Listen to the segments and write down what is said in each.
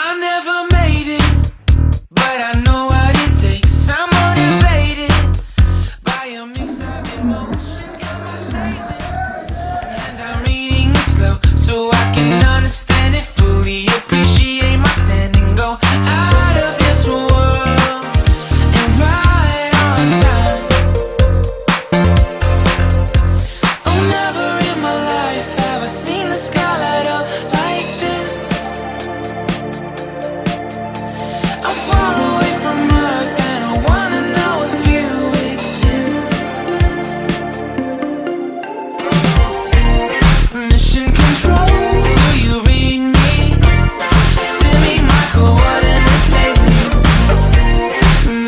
I never made it, but I know what it takes. I'm motivated by a mix of emotion, got my statement, and I'm reading it slow so I can understand it fully. Appreciate my stand and go out of this world and right on time. Oh, never in my life have I seen the sky light up like this. I'm far away from Earth and I wanna know if you exist. Mission control, do you read me? Send me my coordinates lately.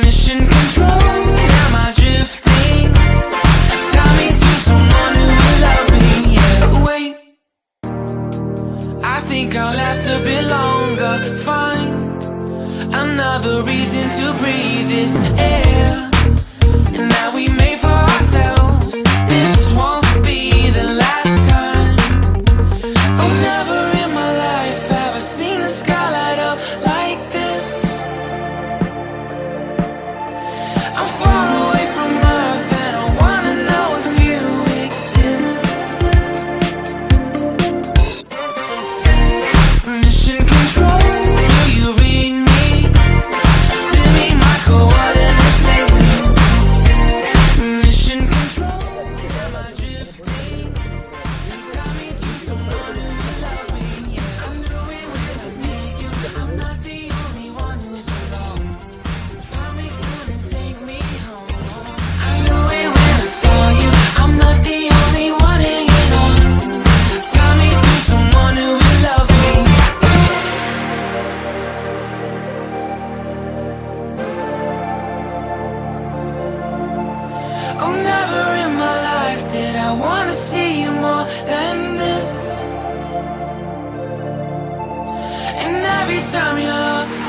Mission control, am I drifting? Tie me to someone who will love me. Yeah, wait, I think I'll last a bit longer. Find another reason to breathe this air, and that we made for ourselves. This won't be the last time. Oh, never in my life have I seen the sky light up like this. I'm far away from Earth and I wanna know if you exist. Mission control, do you read me? Send me my coordinates lately. Mission control, am I drifting? Tie me to someone who will love me. Yeah, I knew it when I met you. I'm not the only one who's alone. Find me soon and take me home. I knew it when I saw you. I'm not the only one hanging on. Tie me to someone who will love me. Oh, never in my life did I wanna see you more than this. And every time you're lost